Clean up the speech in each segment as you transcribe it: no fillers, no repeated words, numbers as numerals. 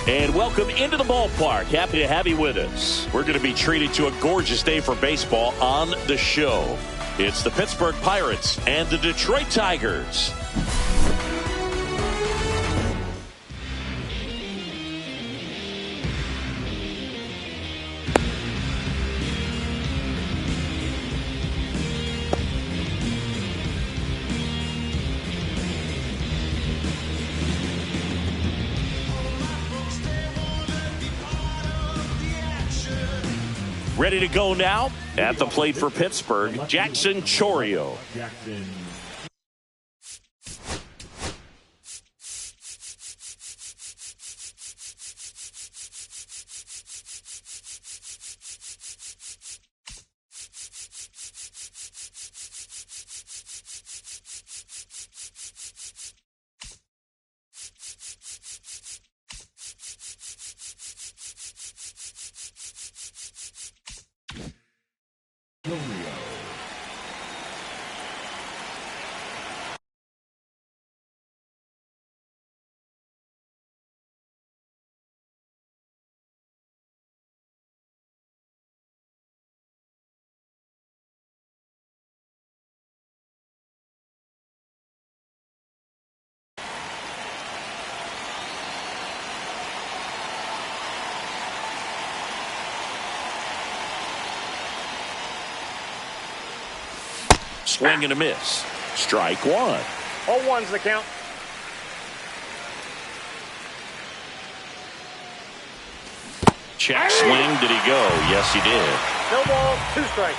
And welcome into the ballpark. Happy to have you with us. We're going to be treated to a gorgeous day for baseball on the show. It's the Pittsburgh Pirates and the Detroit Tigers. Ready to go now at the plate for Pittsburgh, Jackson Chourio. Swing and a miss. Strike one. 0-1's the count. Check swing. Did he go? Yes, he did. No ball, 2 strikes.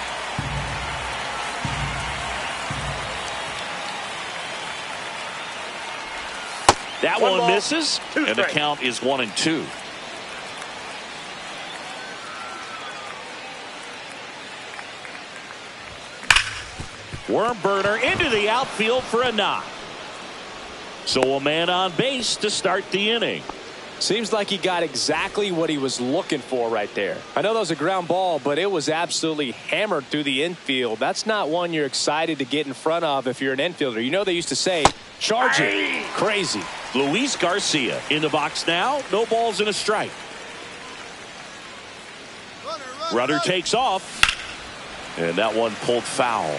That One one ball, misses, 2 and the strikes. count is 1-2. Worm burner into the outfield for a knock. So a man on base to start the inning. Seems like he got exactly what he was looking for right there. I know that was a ground ball, but it was absolutely hammered through the infield. That's not one you're excited to get in front of if you're an infielder. You know, they used to say, charge it. Crazy. Luis Garcia in the box now. No balls and a strike. Runner takes off. And that one pulled foul.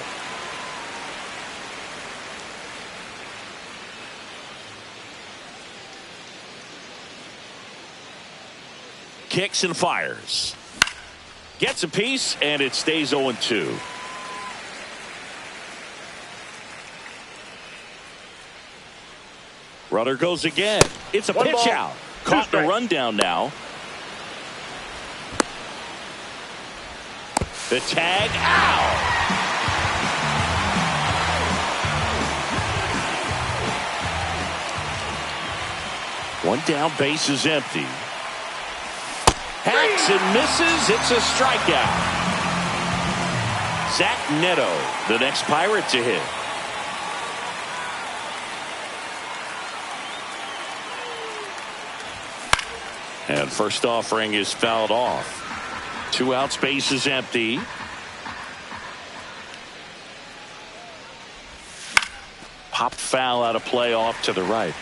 Kicks and fires. Gets a piece, and it stays 0-2. Runner goes again. It's a One pitch ball, out. 2 Caught in a strikes. rundown now. The tag out. One down, base is empty. Hacks and misses. It's a strikeout. Zach Neto, the next Pirate to hit. And first offering is fouled off. 2 outs, base is empty. Popped foul out of play off to the right.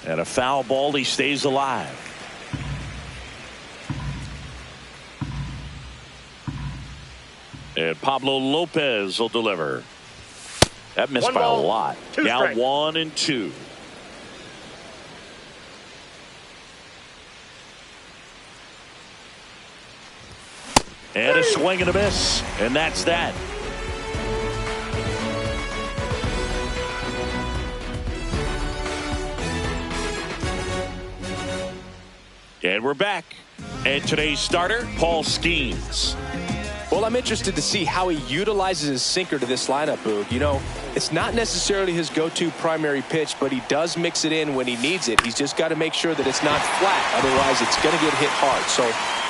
And a foul ball, he stays alive. And Pablo Lopez will deliver. That missed One by a ball, lot. 2 Now strikes. 1-2. And a swing and a miss. And that's that. And we're back. And today's starter, Paul Skeens. Well, I'm interested to see how he utilizes his sinker to this lineup, Boog. You know, it's not necessarily his go-to primary pitch, but he does mix it in when he needs it. He's just got to make sure that it's not flat. Otherwise, it's going to get hit hard. So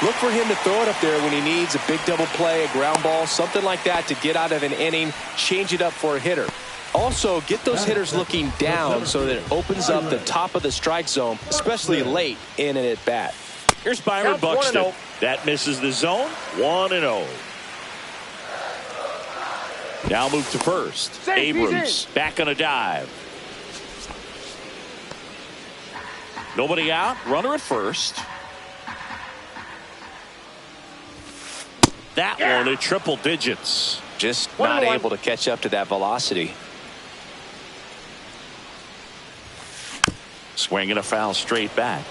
look for him to throw it up there when he needs a big double play, a ground ball, something like that to get out of an inning, change it up for a hitter. Also, get those hitters looking down so that it opens up the top of the strike zone, especially late in an at-bat. Here's Byron Buxton. That misses the zone. 1-0. Now move to first. Abrams back on a dive. Nobody out. Runner at first. That one at triple digits. Just not able to catch up to that velocity. Swinging a foul straight back.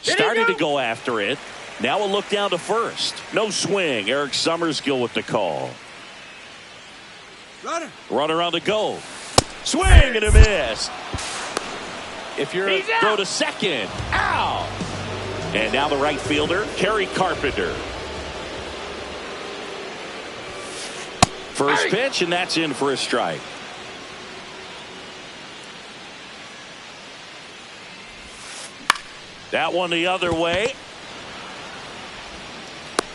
Started to go after it. Now a look down to first. No swing. Eric Summerskill with the call. Runner on the go. Swing and a miss. If you're throw to second. Out. And now the right fielder, Kerry Carpenter. First pitch, and that's in for a strike. That one the other way.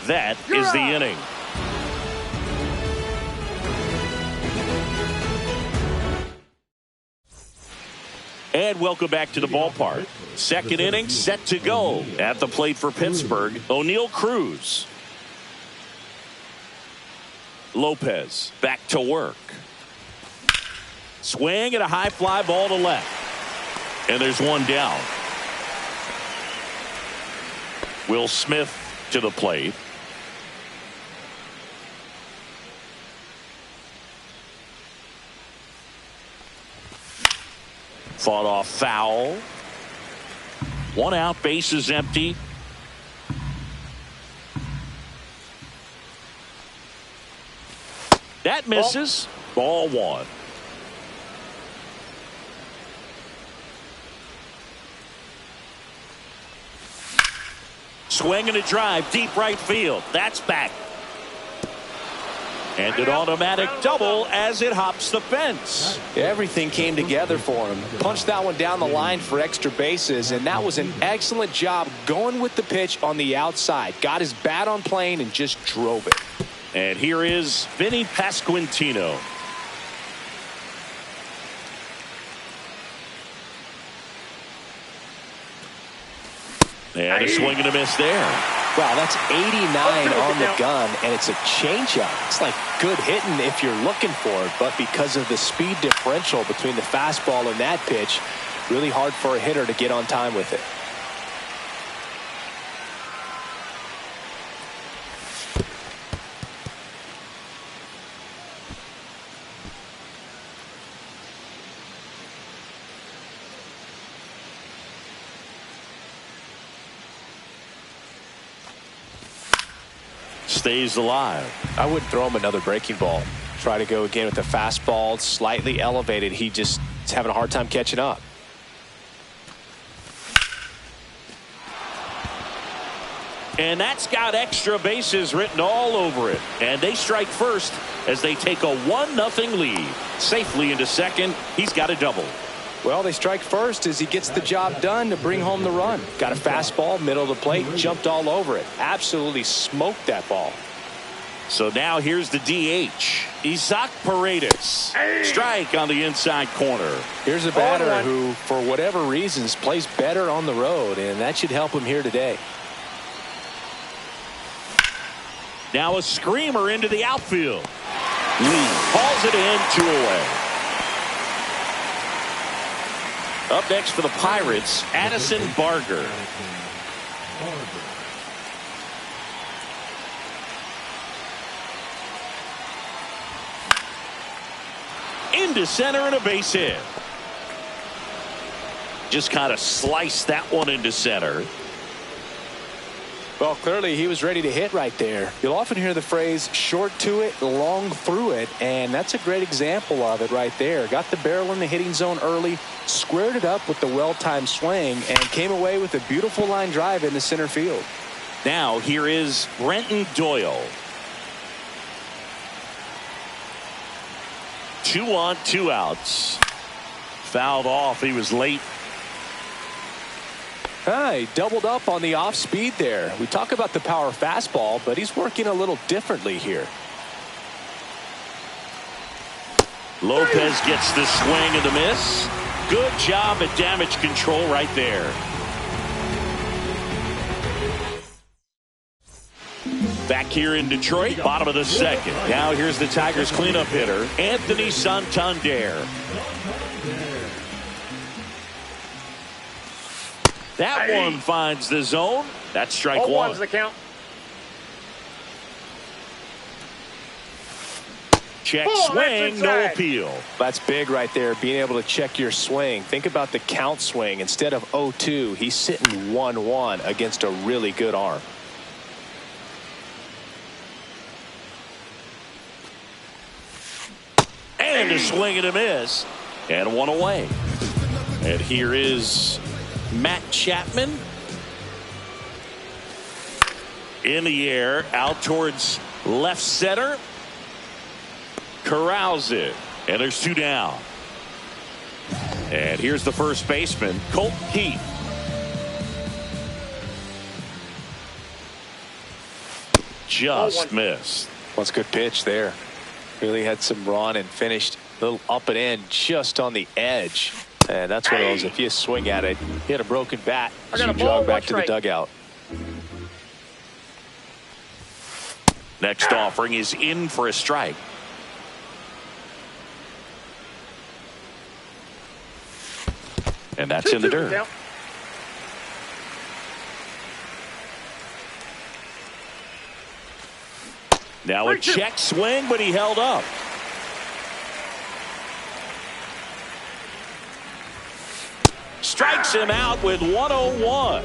That is the inning. And welcome back to the ballpark. Second inning set to go. At the plate for Pittsburgh, O'Neal Cruz. Lopez back to work. Swing and a high fly ball to left. And there's one down. Will Smith to the plate. Fought off foul. One out, base is empty. That misses. Ball one. Swing and a drive, deep right field. That's back. And an automatic double as it hops the fence. Everything came together for him. Punched that one down the line for extra bases, and that was an excellent job going with the pitch on the outside. Got his bat on plane and just drove it. And here is Vinny Pasquantino. And a swing and a miss there. Wow, that's 89 on the gun, and it's a changeup. It's like good hitting if you're looking for it, but because of the speed differential between the fastball and that pitch, really hard for a hitter to get on time with it. Stays alive. I wouldn't throw him another breaking ball. Try to go again with the fastball, slightly elevated. He just is having a hard time catching up. And that's got extra bases written all over it. And they strike first as they take a 1-0 lead. Safely into second. He's got a double. Well, they strike first as he gets the job done to bring home the run. Got a fastball, middle of the plate, jumped all over it. Absolutely smoked that ball. So now here's the DH, Isaac Paredes. Strike on the inside corner. Here's a batter who, for whatever reasons, plays better on the road, and that should help him here today. Now a screamer into the outfield. Lee hauls it in, 2 away. Up next for the Pirates, Addison Barger. Into center and a base hit. Just kind of sliced that one into center. Well, clearly he was ready to hit right there. You'll often hear the phrase short to it, long through it, and that's a great example of it right there. Got the barrel in the hitting zone early, squared it up with the well-timed swing, and came away with a beautiful line drive into center field. Now here is Brenton Doyle. 2 on, 2 outs. Fouled off. He was late. He doubled up on the off speed there. We talk about the power fastball, but he's working a little differently here. Lopez gets the swing and the miss. Good job at damage control right there. Back here in Detroit, bottom of the second. Now here's the Tigers cleanup hitter, Anthony Santander. That one finds the zone. That's strike 1. 0-1's the count. Check swing, no appeal. That's big right there, being able to check your swing. Think about the count swing. Instead of 0-2, he's sitting 1-1 against a really good arm. And a swing and a miss. And 1 away. And here is Matt Chapman. In the air, out towards left center. Corrals it. And there's 2 down. And here's the first baseman, Colt Keith. Just missed. That's a good pitch there. Really had some run and finished a little up and in just on the edge. And that's one of those, if you swing at it, you had a broken bat as you jog back to the dugout. Next offering is in for a strike. And that's in the dirt. Now a check swing, but he held up. Strikes him out with 101.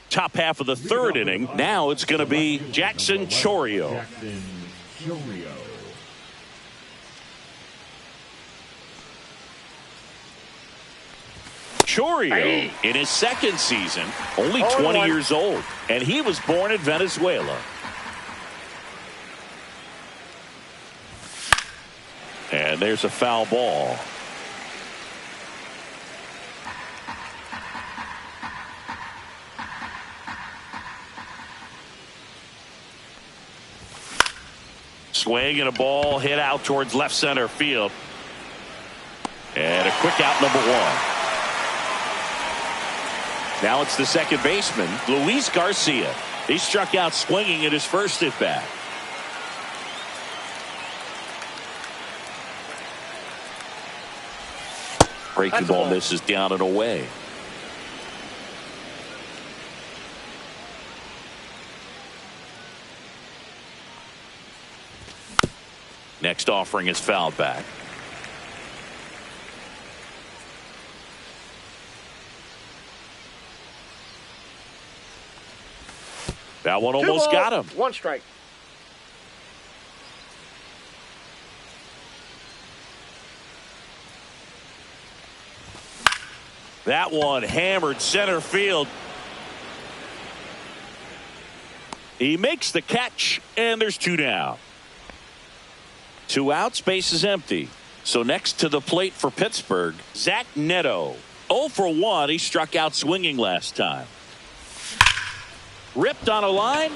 Top half of the third inning. Now it's going to be Jackson Chourio. Chourio in his second season, only 20 years old, and he was born in Venezuela. And there's a foul ball. Swing and a ball hit out towards left center field. And a quick out, number 1. Now it's the second baseman, Luis Garcia. He struck out swinging at his first at bat. Breaking ball misses down and away. Next offering is fouled back. That one almost got him. 1 strike. That one hammered center field. He makes the catch, and there's 2 down. 2 outs, base is empty. So next to the plate for Pittsburgh, Zach Neto. 0 for 1. He struck out swinging last time. Ripped on a line.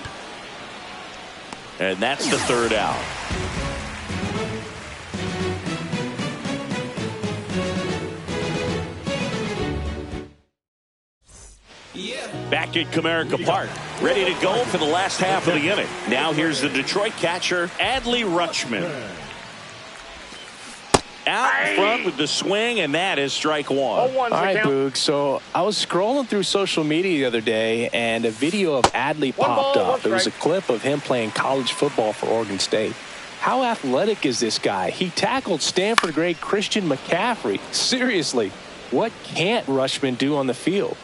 And that's the 3rd out. Back at Comerica Park, ready to go for the last half of the inning. Now here's the Detroit catcher, Adley Rutschman. Out in front with the swing, and that is strike 1. All right, Boog. So I was scrolling through social media the other day, and a video of Adley popped up. It was a clip of him playing college football for Oregon State. How athletic is this guy? He tackled Stanford grade Christian McCaffrey. Seriously, what can't Rushman do on the field?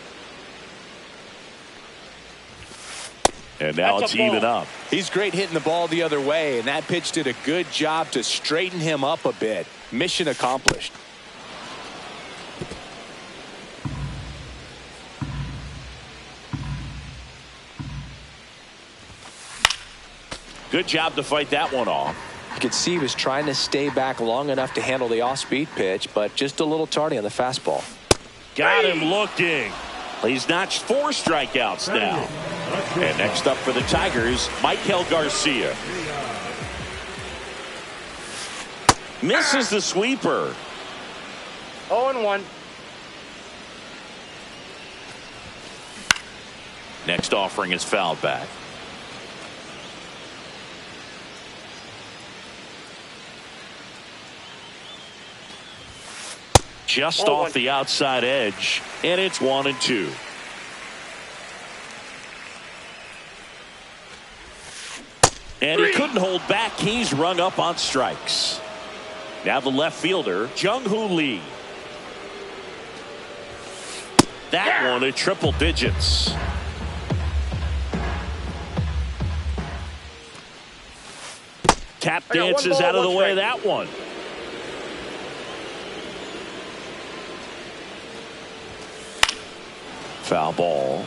And now it's even up. He's great hitting the ball the other way, and that pitch did a good job to straighten him up a bit. Mission accomplished. Good job to fight that one off. You could see he was trying to stay back long enough to handle the off-speed pitch, but just a little tardy on the fastball. Got him looking. He's notched 4 strikeouts now. And next up for the Tigers, Michael Garcia. Misses the sweeper. 0-1. Next offering is fouled back. Just off the outside edge, and it's 1-2. And he couldn't hold back. He's rung up on strikes. Now the left fielder, Jung-Hoo Lee. That one at triple digits. Tap dances out of the way of that one. Foul ball.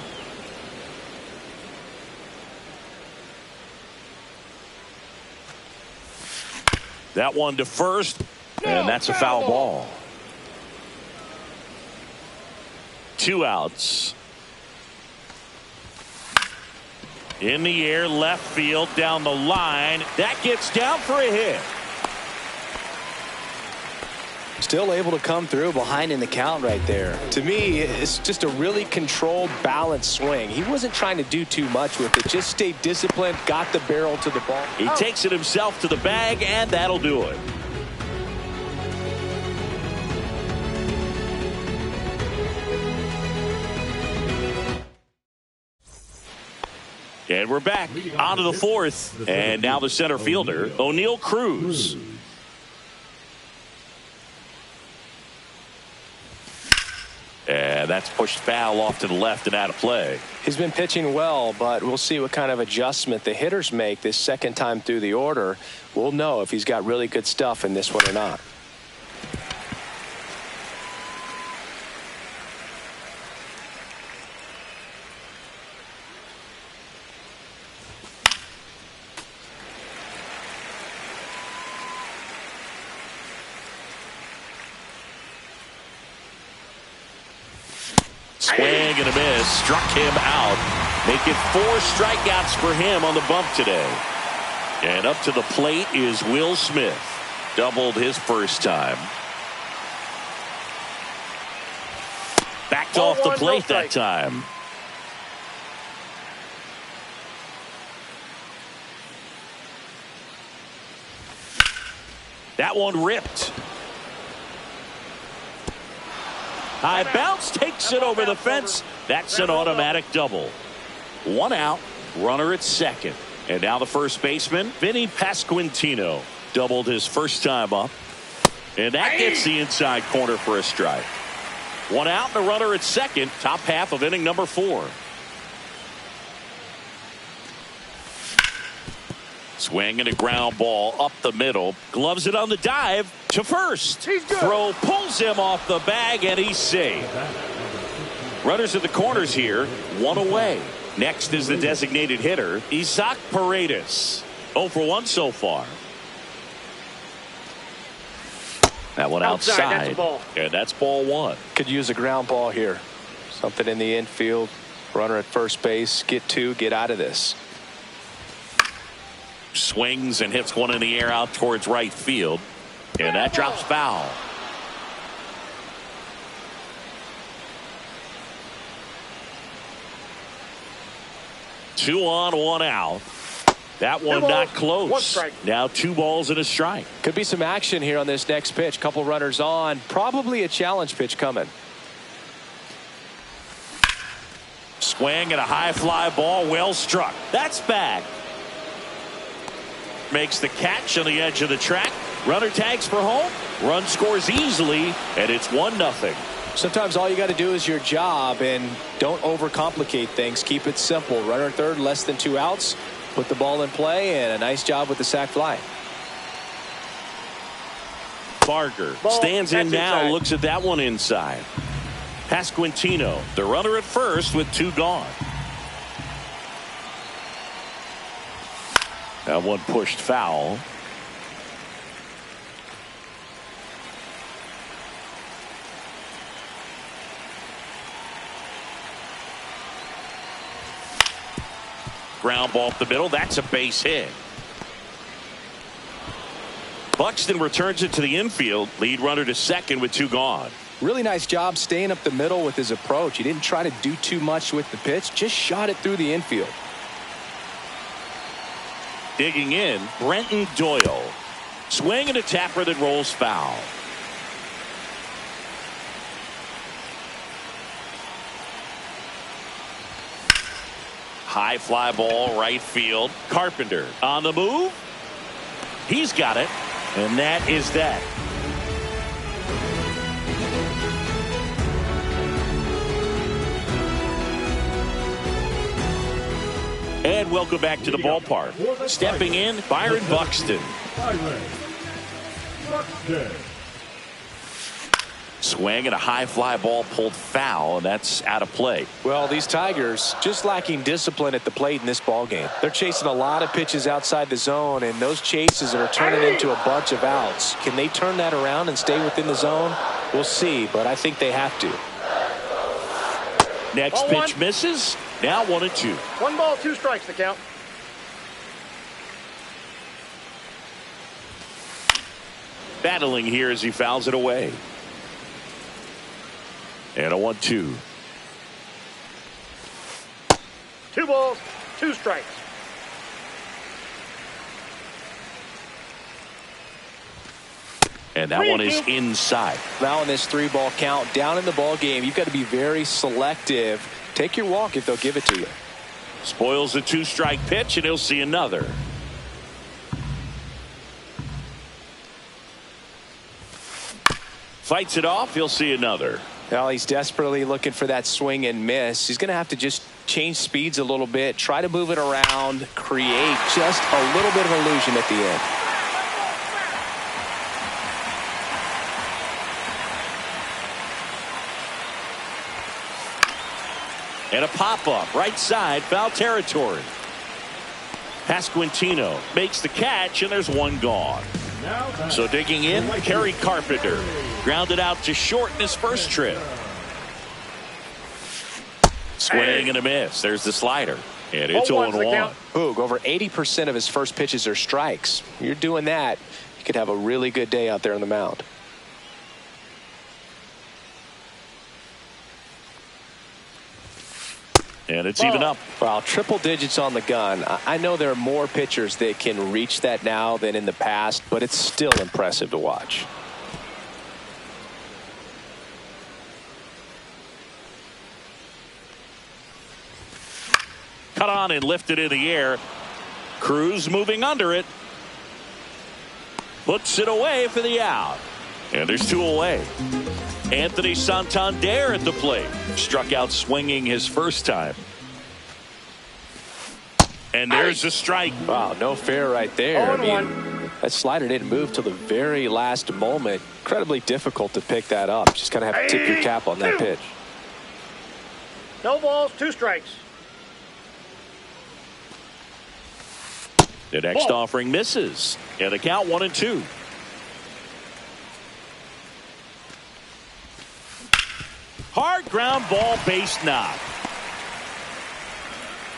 That one to first, and that's a foul ball. 2 outs. In the air, left field, down the line. That gets down for a hit. Still able to come through behind in the count right there. To me, it's just a really controlled, balanced swing. He wasn't trying to do too much with it. Just stayed disciplined, got the barrel to the ball. He takes it himself to the bag, and that'll do it. And we're back onto the 4th. And now the center fielder, O'Neal Cruz. And that's pushed foul off to the left and out of play. He's been pitching well, but we'll see what kind of adjustment the hitters make this second time through the order. We'll know if he's got really good stuff in this one or not. Swing and a miss. Struck him out. Making 4 strikeouts for him on the bump today. And up to the plate is Will Smith. Doubled his first time. Backed off the plate that time. That one ripped. High bounce, takes it over the fence. That's an automatic double. 1 out, runner at second. And now the first baseman, Vinny Pasquantino, doubled his first time up. And that gets the inside corner for a strike. 1 out and a runner at second, top half of inning number 4. Swing and a ground ball up the middle. Gloves it on the dive to first. Throw pulls him off the bag, and he's safe. Runners at the corners here, 1 away. Next is the designated hitter, Isaac Paredes. 0 for 1 so far. That one outside. And that's ball 1. Could use a ground ball here. Something in the infield. Runner at first base. Get 2, get out of this. Swings and hits one in the air out towards right field. And that drops foul. Two on, 1 out. That one not close. 1 strike. Now 2 balls and a strike. Could be some action here on this next pitch. Couple runners on. Probably a challenge pitch coming. Swing and a high fly ball, well struck. That's back. makes the catch on the edge of the track. Runner tags for home. Run scores easily, and it's 1-0. Sometimes all you got to do is your job, and don't overcomplicate things. Keep it simple. Runner third, less than 2 outs. Put the ball in play, and a nice job with the sac fly. Barger stands in now, looks at that one inside. Pasquantino, the runner at first with 2 gone. That one pushed foul. Ground ball up the middle. That's a base hit. Buxton returns it to the infield. Lead runner to second with 2 gone. Really nice job staying up the middle with his approach. He didn't try to do too much with the pitch. Just shot it through the infield. Digging in, Brenton Doyle. Swing and a tapper that rolls foul. High fly ball, right field. Carpenter on the move. He's got it, and that is that. And welcome back to the ballpark. Stepping in, Byron Buxton. Swing and a high fly ball pulled foul, and that's out of play. Well, these Tigers just lacking discipline at the plate in this ball game. They're chasing a lot of pitches outside the zone, and those chases are turning into a bunch of outs. Can they turn that around and stay within the zone? We'll see, but I think they have to. Next pitch misses. Now 1-2. 1 ball, 2 strikes the count. Battling here as he fouls it away. And a 1-2. 2 balls, 2 strikes. And that one is inside. Now in this 3-ball count, down in the ball game, you've got to be very selective. Take your walk if they'll give it to you. Spoils the 2-strike pitch, and he'll see another. Fights it off, he'll see another. Well, he's desperately looking for that swing and miss. He's going to have to just change speeds a little bit, try to move it around, create just a little bit of illusion at the end. And a pop-up, right side, foul territory. Pasquantino makes the catch, and there's 1 gone. So digging in, Kerry Carpenter. Grounded out to short in his first trip. Swing and a miss. There's the slider. And it's 0-1. Boog, over 80% of his first pitches are strikes. You're doing that, you could have a really good day out there on the mound. And it's even up. Well, triple digits on the gun. I know there are more pitchers that can reach that now than in the past, but it's still impressive to watch. Cut on and lifted in the air. Cruz moving under it. Puts it away for the out. And there's 2 away. Anthony Santander at the plate. Struck out swinging his first time. And there's a strike. Wow, no fair right there. I mean, that slider didn't move till the very last moment. Incredibly difficult to pick that up. Just kind of have to tip your cap on that pitch. No balls, 2 strikes. The next offering misses. And the count 1-2. Hard ground ball, base knock.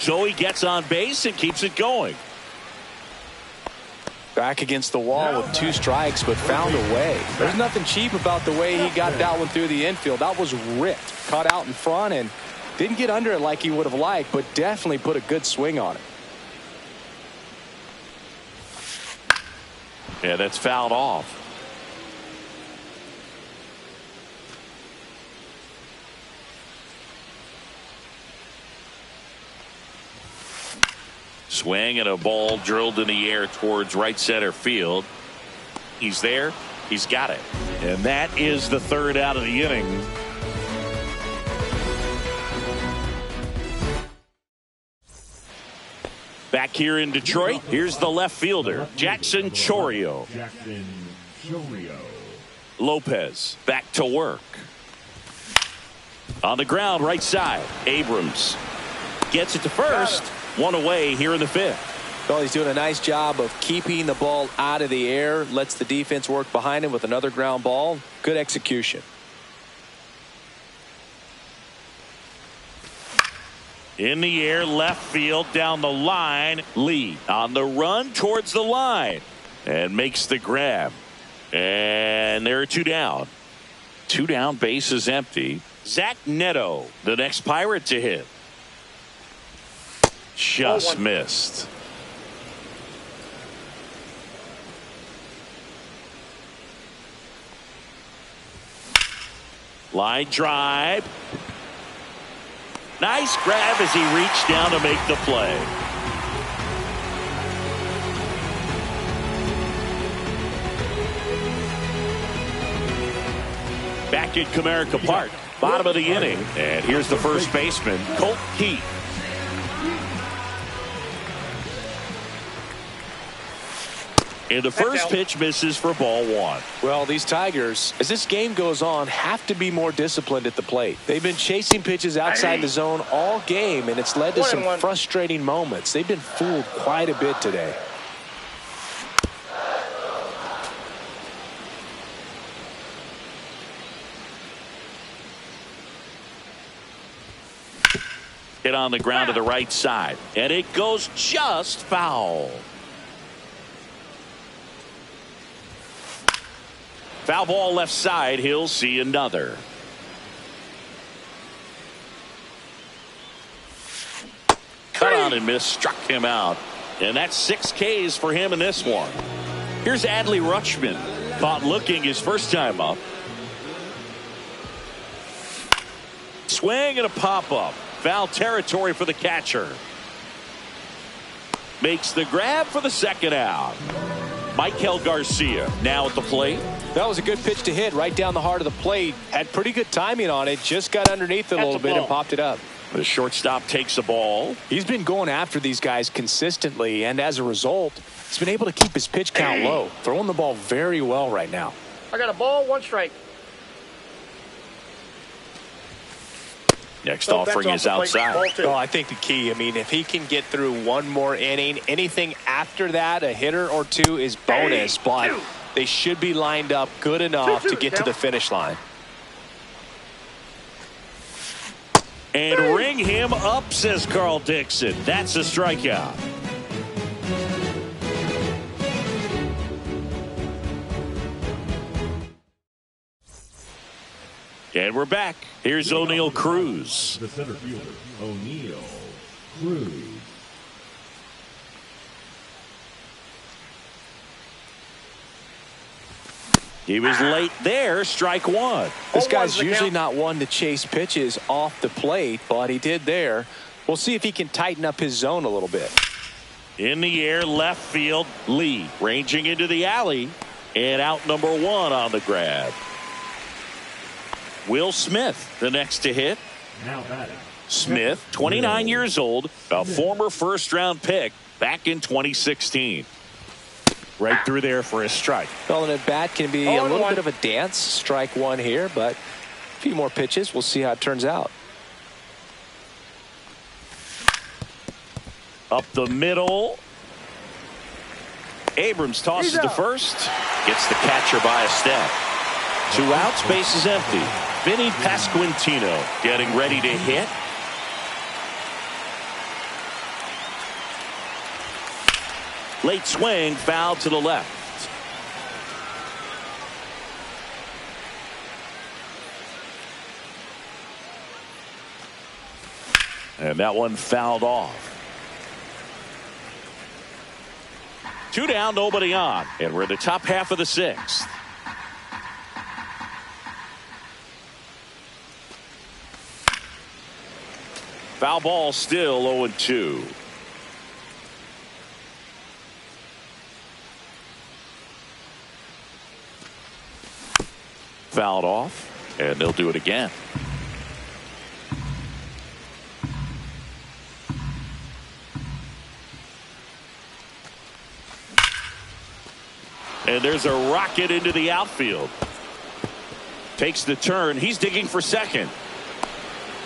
So he gets on base and keeps it going. Back against the wall with 2 strikes, but found a way. There's nothing cheap about the way he got that one through the infield. That was ripped. Caught out in front and didn't get under it like he would have liked, but definitely put a good swing on it. Yeah, that's fouled off. Swing and a ball drilled in the air towards right center field. He's there. He's got it. And that is the third out of the inning. Back here in Detroit, here's the left fielder, Jackson Chourio. Lopez back to work. On the ground, right side, Abrams gets it to first. One away here in the fifth. Well, he's doing a nice job of keeping the ball out of the air. Lets the defense work behind him with another ground ball. Good execution. In the air, left field, down the line. Lee on the run towards the line and makes the grab. And there are two down. Two down, base is empty. Zach Neto, the next Pirate to hit. Just missed. Line drive. Nice grab as he reached down to make the play. Back at Comerica Park, bottom of the inning. And here's the first baseman, Colt Heath. And the first pitch misses for ball one. Well, these Tigers, as this game goes on, have to be more disciplined at the plate. They've been chasing pitches outside the zone all game, and it's led to some frustrating moments. They've been fooled quite a bit today. Hit on the ground to the right side, and it goes just foul. Foul ball left side. He'll see another. Cut on and miss. Struck him out. And that's 6 Ks for him in this one. Here's Adley Rutschman. Caught looking his first time up. Swing and a pop-up. Foul territory for the catcher. Makes the grab for the second out. Michael Garcia now at the plate. That was a good pitch to hit right down the heart of the plate. Had pretty good timing on it. Just got underneath it a little bit and popped it up. The shortstop takes the ball. He's been going after these guys consistently, and as a result, he's been able to keep his pitch count low. Throwing the ball very well right now. I got a ball, 1 strike. Next offering is outside. Oh, I think the key, if he can get through one more inning, anything after that, a hitter or two is bonus, but they should be lined up good enough to get to the finish line. And ring him up, says Carl Dixon. That's a strikeout. And we're back. Here's O'Neal Cruz. The center fielder, O'Neal Cruz. He was late there. Strike one. This guy's usually not one to chase pitches off the plate, but he did there. We'll see if he can tighten up his zone a little bit. In the air, left field. Lee ranging into the alley. And out number 1 on the grab. Will Smith, the next to hit. Now batting. Smith, 29 years old, a former first-round pick back in 2016. Right through there for a strike. Well, an at-bat can be a little bit of a dance. Strike one here, but a few more pitches. We'll see how it turns out. Up the middle. Abrams tosses to first. Gets the catcher by a step. 2 outs, base is empty. Vinny Pasquantino getting ready to hit. Late swing, foul to the left. And that one fouled off. 2 down, nobody on. And we're in the top half of the 6th. Foul ball, still 0-2. Fouled off, and they'll do it again. And there's a rocket into the outfield. Takes the turn. He's digging for second.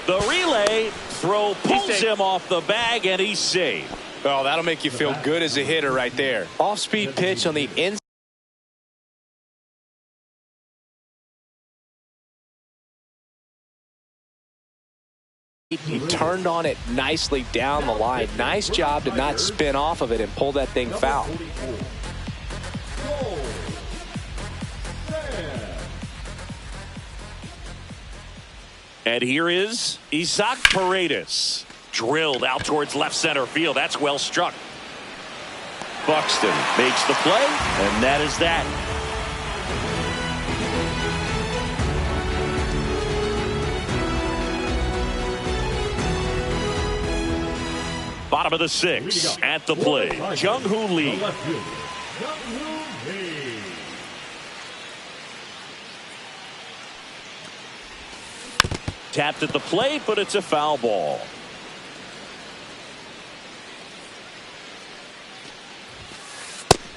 The relay throw pulls him off the bag, and he's safe. Oh, that'll make you feel good as a hitter right there. Off-speed pitch on the inside. He turned on it nicely down the line. Nice job to not spin off of it and pull that thing foul. And here is Isaac Paredes. Drilled out towards left center field. That's well struck. Buxton makes the play, and that is that. Bottom of the sixth at the plate, Jung-Hoo Lee. Tapped at the plate, but it's a foul ball.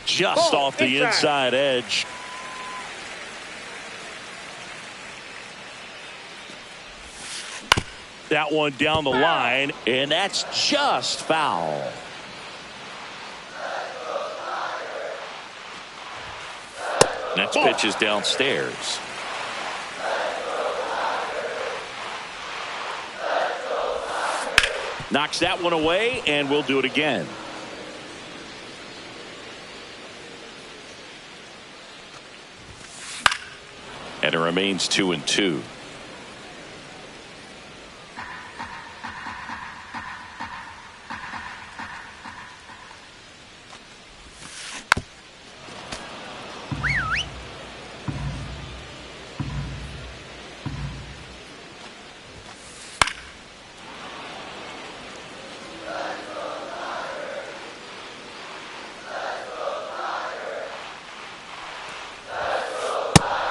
Just off the inside edge. That one down the line, and that's just foul. Next pitch is downstairs. Knocks that one away, and we'll do it again. And it remains 2-2.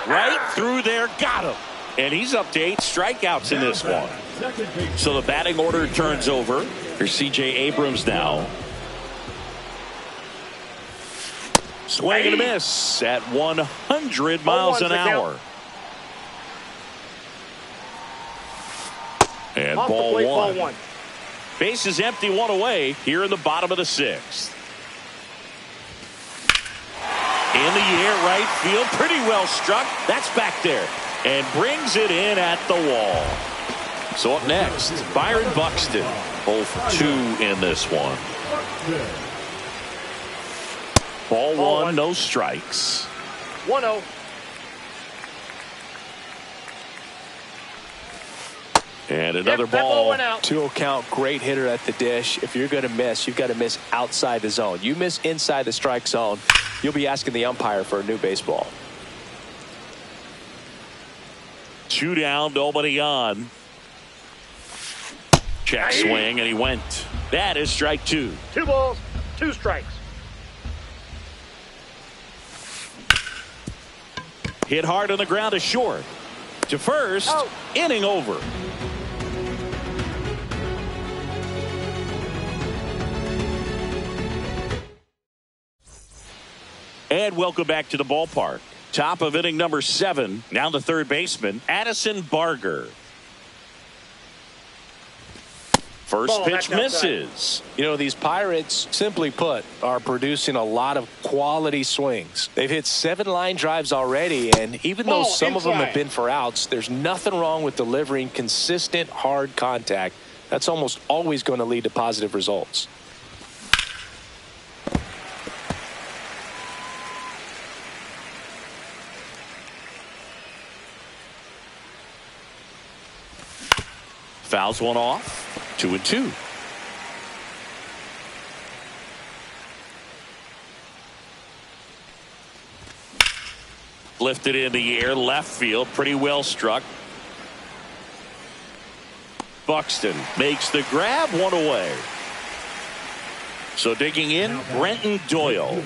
Right through there, got him. And he's up to 8 strikeouts in this one. So the batting order turns over. Here's C.J. Abrams now. Swing and a miss at 100 miles an hour. And ball one. Base is empty, one away here in the bottom of the sixth. In the air, right field, pretty well struck. That's back there and brings it in at the wall. So up next, Byron Buxton, 0 for 2 in this one. Ball one, no strikes. 1-0. And another ball. 2-0 count, great hitter at the dish. If you're going to miss, you've got to miss outside the zone. You miss inside the strike zone, you'll be asking the umpire for a new baseball. 2 down, nobody on. Check swing, and he went. That is strike 2. 2 balls, 2 strikes. Hit hard on the ground to short. To first, inning over. And welcome back to the ballpark. Top of inning number 7. Now the third baseman, Addison Barger. First pitch misses. You know, these Pirates, simply put, are producing a lot of quality swings. They've hit 7 line drives already, and even though some of them have been for outs, there's nothing wrong with delivering consistent, hard contact. That's almost always going to lead to positive results. Fouls one off. 2-2. Lifted in the air, left field, pretty well struck. Buxton makes the grab, one away. So digging in, Brenton Doyle.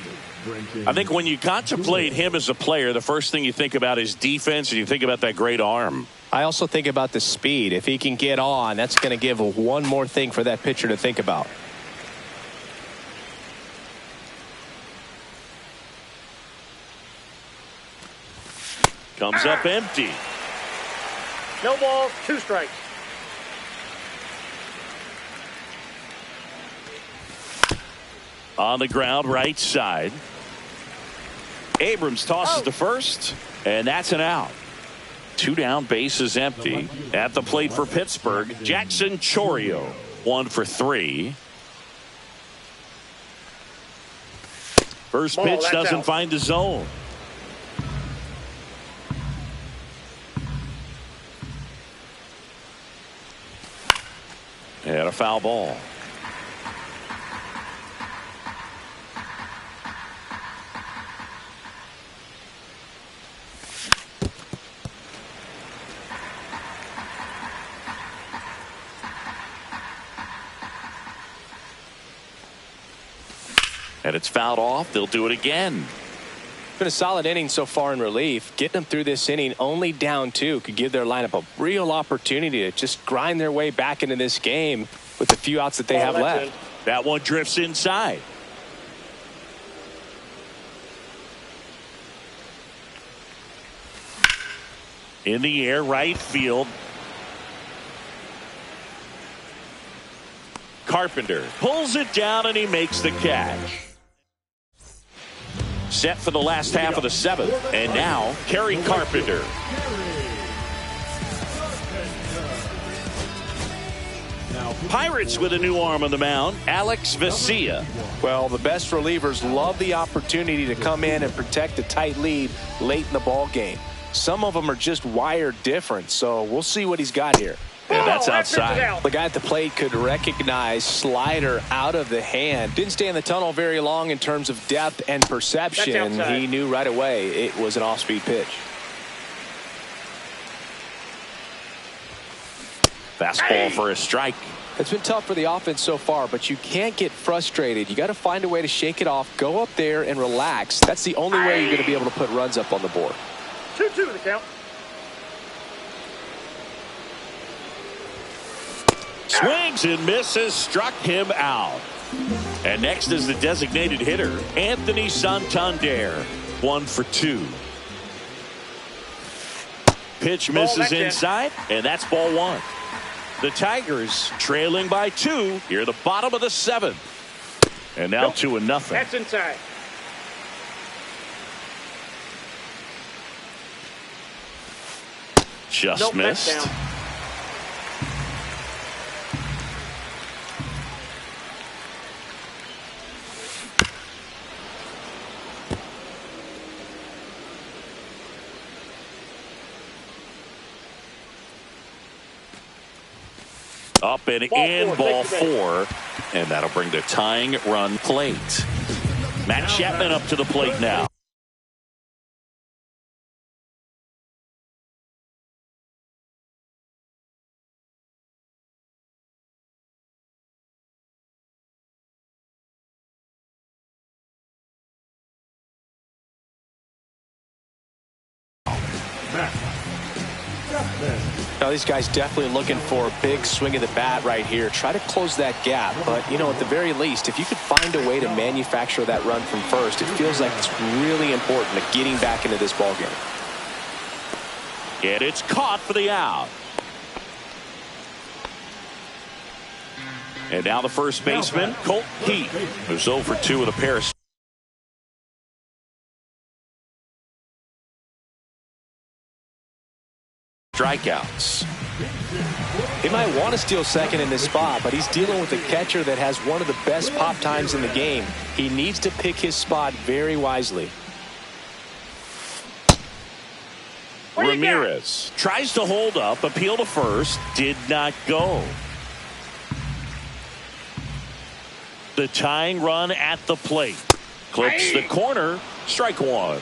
I think when you contemplate him as a player, the first thing you think about is defense, and you think about that great arm. I also think about the speed. If he can get on, that's going to give one more thing for that pitcher to think about. Comes up empty. No balls, 2 strikes. On the ground, right side. Abrams tosses to first, and that's an out. 2 down, bases empty. At the plate for Pittsburgh, Jackson Chourio, 1 for 3. First pitch doesn't find the zone. And a foul ball. And it's fouled off. They'll do it again. Been a solid inning so far in relief. Getting them through this inning only down 2 could give their lineup a real opportunity to just grind their way back into this game with the few outs that they have left. That one drifts inside. In the air, right field. Carpenter pulls it down and he makes the catch. Set for the last half of the 7th. And now, Kerry Carpenter. Pirates with a new arm on the mound, Alex Vesia. Well, the best relievers love the opportunity to come in and protect a tight lead late in the ball game. Some of them are just wired different, so we'll see what he's got here. And that's outside. The guy at the plate could recognize slider out of the hand. Didn't stay in the tunnel very long in terms of depth and perception. He knew right away it was an off-speed pitch. Fastball for a strike. It's been tough for the offense so far, but you can't get frustrated. You got to find a way to shake it off, go up there and relax. That's the only way you're going to be able to put runs up on the board. 2-2 the count. Swings and misses, struck him out. And next is the designated hitter, Anthony Santander, 1 for 2. Pitch misses inside, and that's ball 1. The Tigers trailing by 2 here, the bottom of the 7th. And now 2-0. That's inside. Just missed. Up and in, ball 4, and that'll bring the tying run plate. Matt Chapman up to the plate now. Now, these guys definitely looking for a big swing of the bat right here. Try to close that gap. But, you know, at the very least, if you could find a way to manufacture that run from first, it feels like it's really important to getting back into this ballgame. And it's caught for the out. And now the first baseman, Colt Heath, who's 0 for 2 with a pair of strikeouts. He might want to steal second in this spot, but he's dealing with a catcher that has one of the best pop times in the game. He needs to pick his spot very wisely. Ramirez tries to hold up, appeal to first, did not go. The tying run at the plate. Clips the corner, strike 1.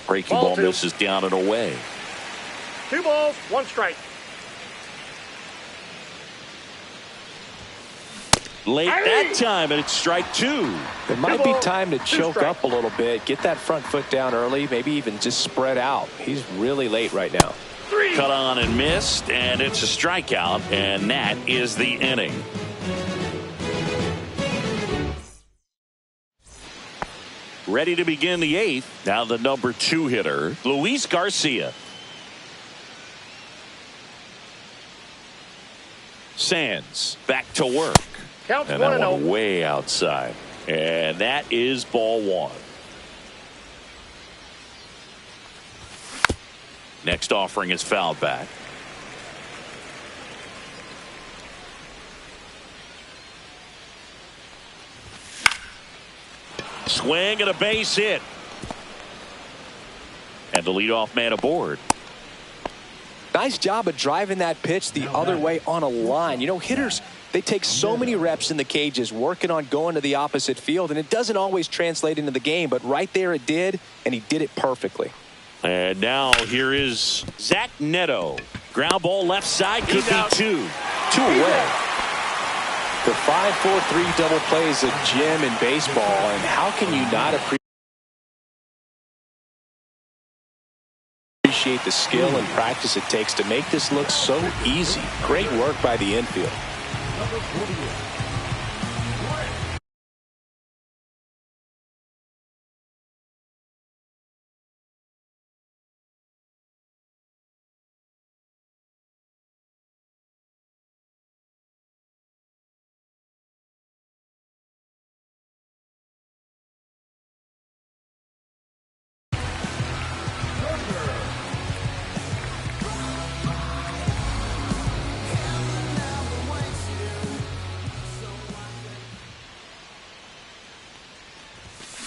Breaking ball misses down and away. 2 balls, 1 strike. Late that time, and it's strike two. It might be time to choke up a little bit, get that front foot down early, maybe even just spread out. He's really late right now. Cut on and missed, and it's a strikeout, and that is the inning. Ready to begin the eighth. Now the number 2 hitter, Luis Garcia. Sands back to work. Counts And that 1-0. one way outside. And that is ball one. Next offering is fouled back. Swing and a base hit. And the leadoff man aboard. Nice job of driving that pitch the other way on a line. You know, hitters, they take so many reps in the cages working on going to the opposite field, and it doesn't always translate into the game, but right there it did, and he did it perfectly. And now here is Zach Neto. Ground ball left side, could be two. Two away. The 5-4-3 double play is a gem in baseball, and how can you not appreciate the skill and practice it takes to make this look so easy? Great work by the infield.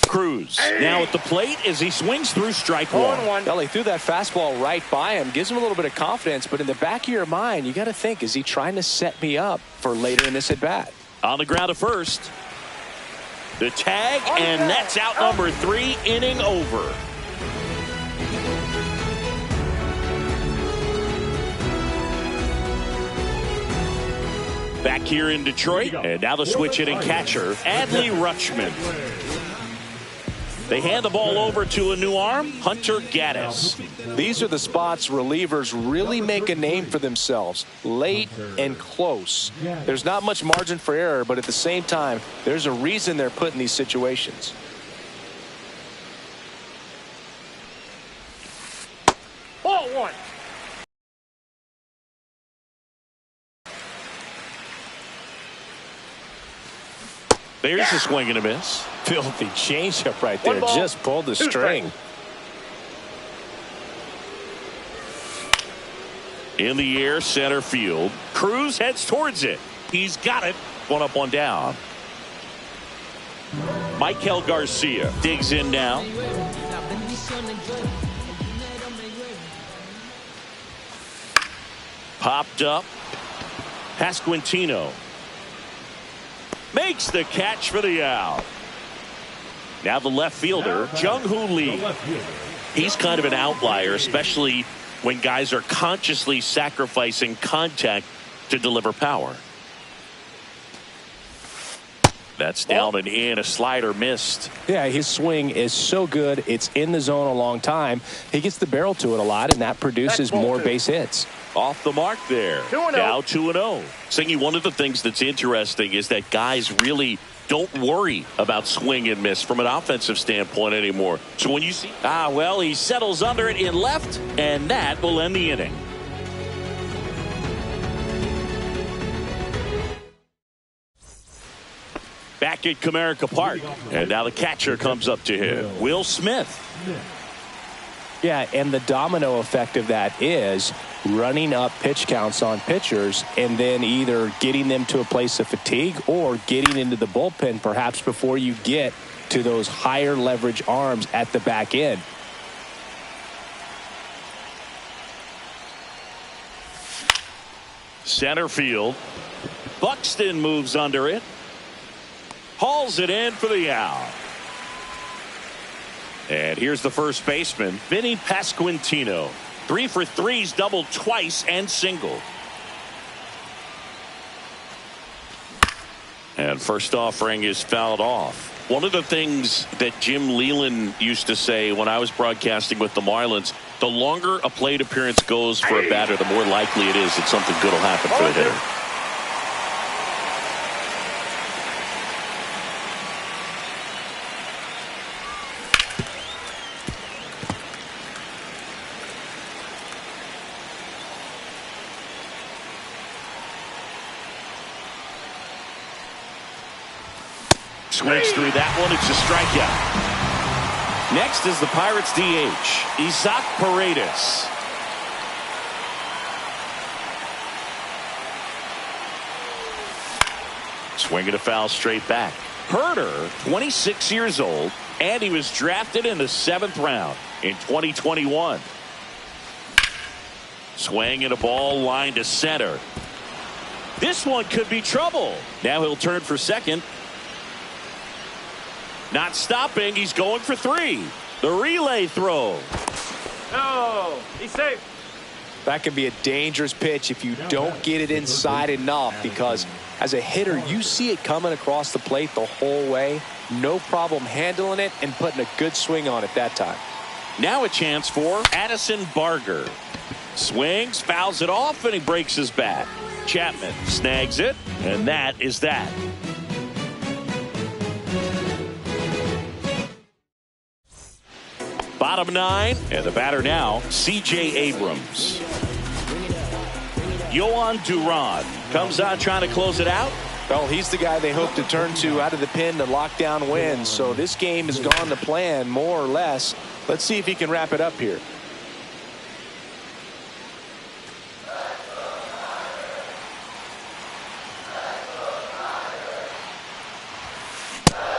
Cruz now at the plate as he swings through strike one. Well, he threw that fastball right by him, gives him a little bit of confidence, but in the back of your mind, you got to think, is he trying to set me up for later in this at bat? On the ground to first. The tag, and that's out number 3, inning over. Back here in Detroit, and now the switch hitting catcher, Adley Rutschman. They hand the ball over to a new arm, Hunter Gaddis. These are the spots relievers really make a name for themselves, late and close. There's not much margin for error, but at the same time, there's a reason they're put in these situations. Ball one. There's a swing and a miss. Filthy changeup right there. Just pulled the string. In the air, center field. Cruz heads towards it. He's got it. One up, one down. Michael Garcia digs in now. Popped up. Pasquantino makes the catch for the out. Now the left fielder, Jung-Hoo Lee. He's kind of an outlier, especially when guys are consciously sacrificing contact to deliver power. That's down and in. A slider missed. Yeah, his swing is so good. It's in the zone a long time. He gets the barrel to it a lot, and that produces more base hits. Off the mark there. 2-0. Now 2-0. Singy, one of the things that's interesting is that guys really don't worry about swing and miss from an offensive standpoint anymore. So when you see, well, he settles under it in left, and that will end the inning. Back at Comerica Park, and now the catcher comes up to him, Will Smith. Yeah, and the domino effect of that is running up pitch counts on pitchers and then either getting them to a place of fatigue or getting into the bullpen perhaps before you get to those higher leverage arms at the back end. Center field. Buxton moves under it. Hauls it in for the out. And here's the first baseman, Vinny Pasquantino. 3 for 3's doubled twice and singled. And first offering is fouled off. One of the things that Jim Leland used to say when I was broadcasting with the Marlins, the longer a plate appearance goes for a batter, the more likely it is that something good will happen for the hitter. Swings through that one. It's a strikeout. Next is the Pirates DH, Isaac Paredes. Swinging a foul straight back. Herder, 26 years old, and he was drafted in the 7th round in 2021. Swinging a ball line to center. This one could be trouble. Now he'll turn for second. Not stopping. He's going for 3. The relay throw. No, he's safe. That can be a dangerous pitch if you don't get it inside enough, because as a hitter, you see it coming across the plate the whole way. No problem handling it and putting a good swing on it that time. Now a chance for Addison Barger. Swings, fouls it off, and he breaks his bat. Chapman snags it, and that is that. Bottom 9, and the batter now, C.J. Abrams. Yohan Duran comes on trying to close it out. Well, he's the guy they hope to turn to out of the pen to lock down wins. So this game has gone to plan, more or less. Let's see if he can wrap it up here.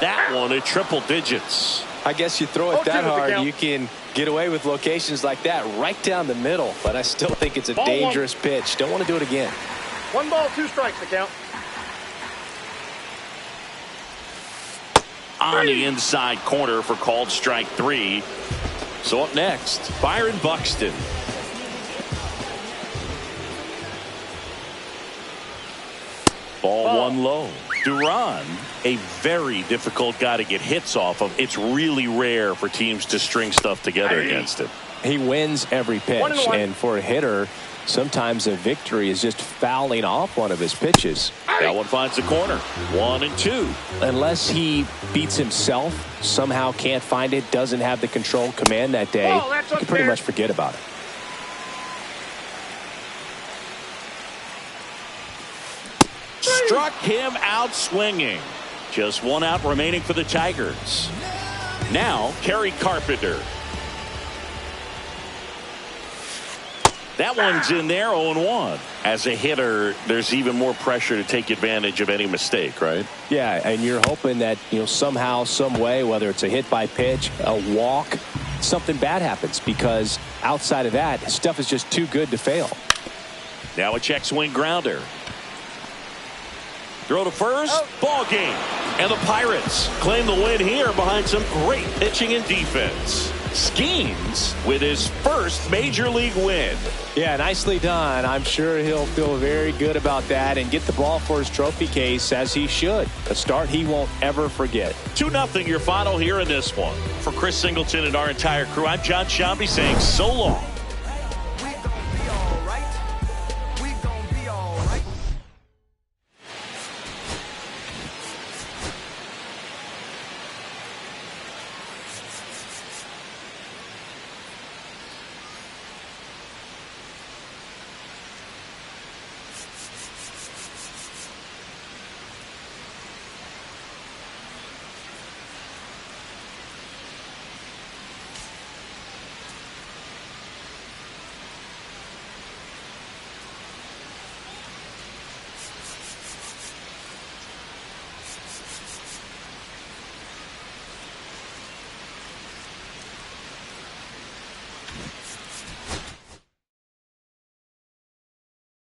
That one at triple digits. I guess you throw it that hard, you can get away with locations like that right down the middle. But I still think it's a dangerous pitch. Don't want to do it again. 1 ball, 2 strikes to count. On the inside corner for called strike 3. So up next, Byron Buxton. Ball 1 low. Duran, a very difficult guy to get hits off of. It's really rare for teams to string stuff together against him. He wins every pitch, and for a hitter, sometimes a victory is just fouling off one of his pitches. That one finds the corner. 1 and 2. Unless he beats himself, somehow can't find it, doesn't have the control command that day, you can pretty much forget about it. Struck him out swinging. Just 1 out remaining for the Tigers. Now, Kerry Carpenter. That one's in there, 0-1. As a hitter, there's even more pressure to take advantage of any mistake, right? Yeah, and you're hoping that, somehow, some way, whether it's a hit by pitch, a walk, something bad happens, because outside of that, stuff is just too good to fail. Now a check swing grounder. Throw to first, ball game. And the Pirates claim the win here behind some great pitching and defense. Skeens with his first major league win. Yeah, nicely done. I'm sure he'll feel very good about that and get the ball for his trophy case, as he should. A start he won't ever forget. 2-0 your final here in this one. For Chris Singleton and our entire crew, I'm John Shambi saying so long.